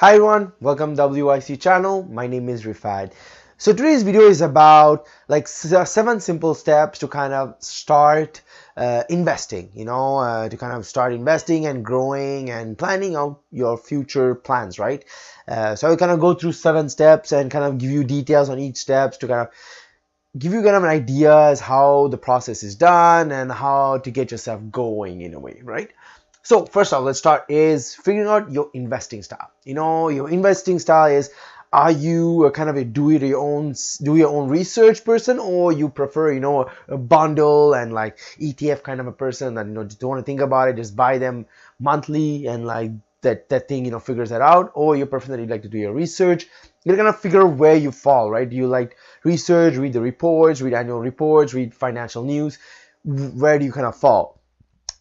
Hi everyone, welcome to WIC channel. My name is Rifad. So today's video is about like 7 simple steps to kind of start investing, to kind of start investing and growing and planning out your future plans, right? So I'll kind of go through 7 steps and kind of give you details on each steps to kind of give you kind of an idea as how the process is done and how to get yourself going in a way, right? So first off, let's start is figuring out your investing style. Your investing style is, are you a kind of a do your own research person, or you prefer, a bundle and like ETF kind of a person that, just don't want to think about it, just buy them monthly and like that thing, figures that out, or you prefer that you like to do your research. You're gonna figure out where you fall, right? Do you like research, read the reports, read annual reports, read financial news? Where do you kind of fall?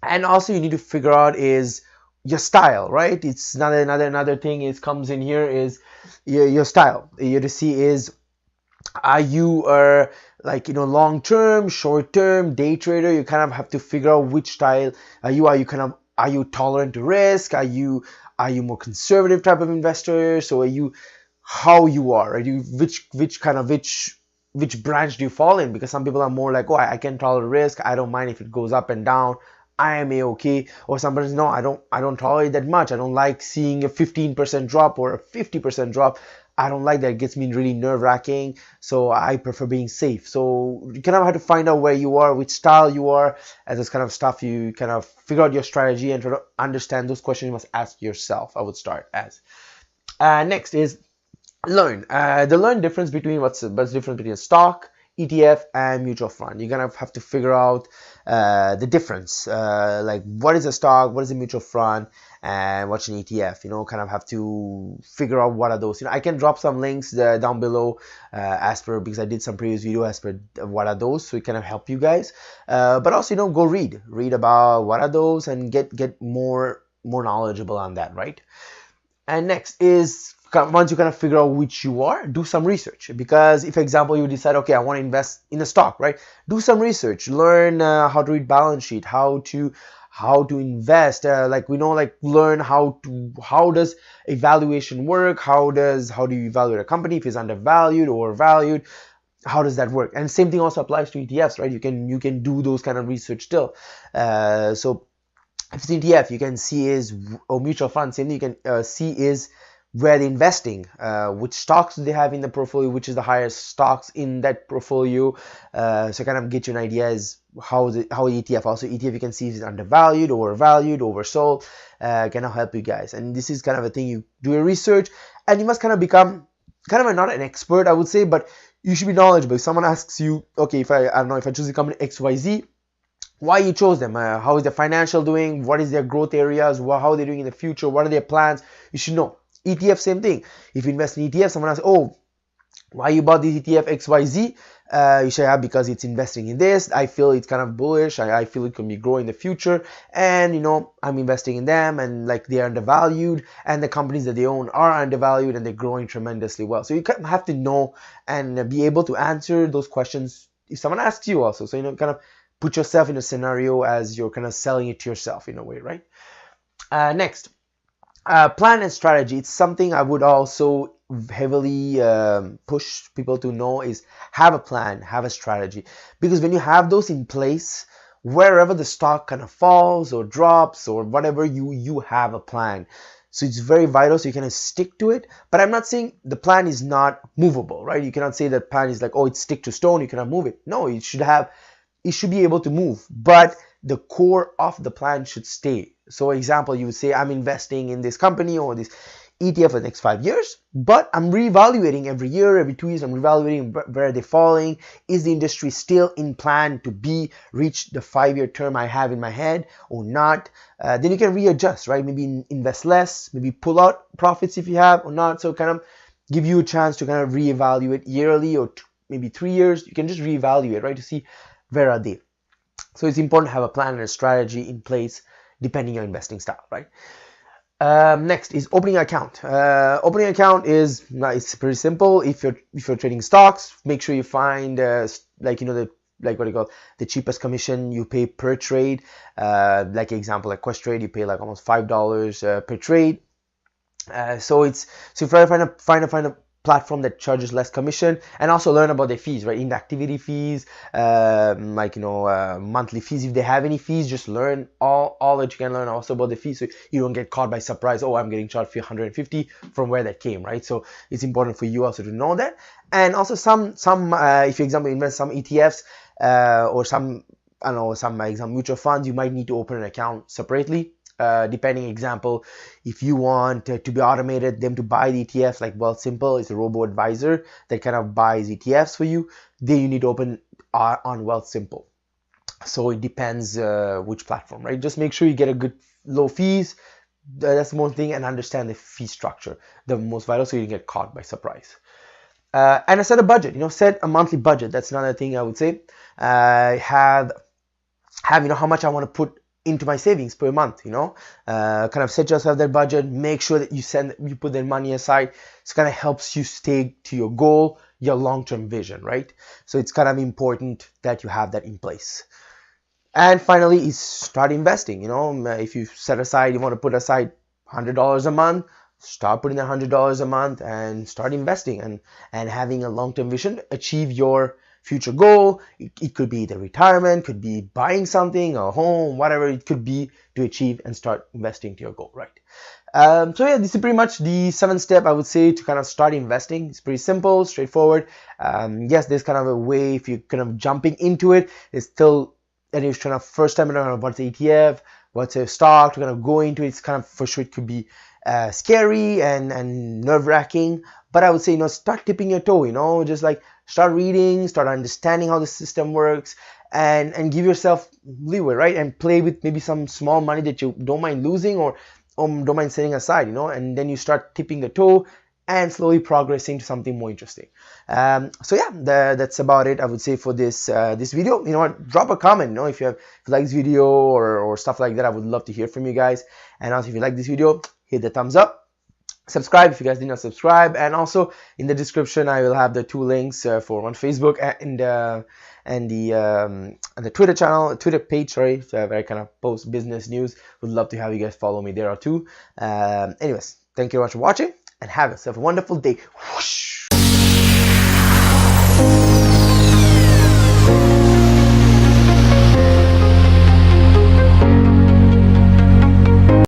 And also you need to figure out is your style, right? It's another thing is comes in here is your style. You have to see is, are you like long term, short term, day trader? You kind of have to figure out which style are you. Are you tolerant to risk? Are you more conservative type of investor? So are you how you are? Are you which branch do you fall in? Because some people are more like, oh, I can tolerate risk. I don't mind if it goes up and down. I am okay. Or somebody's no, I don't tolerate that much. I don't like seeing a 15% drop or a 50% drop. I don't like that. It gets me really nerve-wracking. So I prefer being safe. So you kind of have to find out where you are, which style you are, and this kind of stuff. You kind of figure out your strategy and try to understand those questions you must ask yourself. I would start as. Next is learn. The learn difference between what's the difference between a stock, ETF, and mutual fund. You're gonna have to figure out the difference, like what is a stock, what is a mutual fund, and what's an ETF. Kind of have to figure out what are those. I can drop some links down below as per, because I did some previous video as per what are those, so it kind of help you guys. But also, go read about what are those and get more knowledgeable on that, right? And next is, once you kind of figure out which you are, do some research. Because if, example, you decide, okay, I want to invest in a stock, right? Do some research, learn how to read balance sheet, how to invest, learn how does evaluation work, how do you evaluate a company, if it's undervalued or valued, how does that work? And same thing also applies to ETFs, right? You can do those kind of research still. So if it's ETF, you can see is, or mutual fund, same thing, you can see is where they're investing, which stocks do they have in the portfolio, which is the highest stocks in that portfolio. So kind of get you an idea is how ETF. Also ETF, you can see if it's undervalued, overvalued, oversold. Kind of help you guys. And this is kind of a thing, you do your research, and you must kind of become not an expert, I would say, but you should be knowledgeable. If someone asks you, okay, if I choose the company XYZ, why you chose them, how is the financial doing, what is their growth areas, how are they doing in the future, what are their plans, you should know. ETF, same thing. If you invest in ETF, someone asks, oh, why you bought this ETF XYZ? You should have, because it's investing in this. I feel it's kind of bullish. I feel it can be growing in the future. And, I'm investing in them, and like they're undervalued, and the companies that they own are undervalued, and they're growing tremendously well. So you kind of have to know and be able to answer those questions if someone asks you also. So, kind of put yourself in a scenario as you're kind of selling it to yourself in a way, right? Next. Plan and strategy. It's something I would also heavily push people to know is have a plan, have a strategy. Because when you have those in place, wherever the stock kind of falls or drops or whatever, you have a plan. So it's very vital, so you can stick to it. But I'm not saying the plan is not movable, right? You cannot say that plan is like, oh, it's stick to stone, you cannot move it. No, it should be able to move, but the core of the plan should stay. So example, you would say, I'm investing in this company or this ETF for the next 5 years, but I'm reevaluating every year, every 2 years, I'm reevaluating where they're falling. Is the industry still in plan to reach the 5-year term I have in my head or not? Then you can readjust, right? Maybe invest less, maybe pull out profits if you have or not. So kind of give you a chance to kind of reevaluate yearly or maybe 3 years. You can just reevaluate, right? To see where are they. So it's important to have a plan and a strategy in place depending on your investing style, right? Next is opening an account. Opening an account it's pretty simple. If you're trading stocks, make sure you find the cheapest commission you pay per trade. Like example, like Quest Trade, you pay like almost $5 per trade. So you try to find a platform that charges less commission, and also learn about their fees, right? Inactivity fees, like monthly fees. If they have any fees, just learn all that you can learn also about the fees, so you don't get caught by surprise. Oh, I'm getting charged 150 from where that came, right? So it's important for you also to know that. And also some if you example invest some ETFs or some, I don't know, some example mutual funds, you might need to open an account separately. Depending example, if you want to be automated them to buy the ETFs, like Wealthsimple is a robo advisor that kind of buys ETFs for you, then you need to open on Wealthsimple. So it depends which platform, right? Just make sure you get a good low fees. That's the most thing, and understand the fee structure, the most vital, so you don't get caught by surprise. And set a budget, set a monthly budget. That's another thing I would say. Have how much I want to put into my savings per month, kind of set yourself that budget. Make sure that you put that money aside. It kind of helps you stay to your goal, your long-term vision, right? So it's kind of important that you have that in place. And finally is start investing. If you you want to put aside $100 a month, start putting that $100 a month and start investing and having a long-term vision, achieve your future goal. It could be the retirement, could be buying something, a home, whatever it could be, to achieve and start investing to your goal, right? So yeah, this is pretty much the 7th step, I would say, to kind of start investing. It's pretty simple, straightforward. Yes, there's kind of a way, if you're kind of jumping into it, it's still, and you're trying to first time around what's the ETF, what's a stock, to kind of go into it, it's kind of, for sure, it could be scary and nerve-wracking. But I would say, start dipping your toe, just like start reading, start understanding how the system works, and give yourself leeway, right? And play with maybe some small money that you don't mind losing or don't mind setting aside, and then you start tipping the toe and slowly progressing to something more interesting. So yeah, that's about it, I would say, for this video. Drop a comment, if you like this video or stuff like that. I would love to hear from you guys. And also, if you like this video, hit the thumbs up. Subscribe if you guys did not subscribe, and also in the description I will have the 2 links for on Facebook and the Twitter page, sorry, where I kind of post business news. Would love to have you guys follow me there too. Anyways, thank you very much for watching, and have yourself a wonderful day. Whoosh.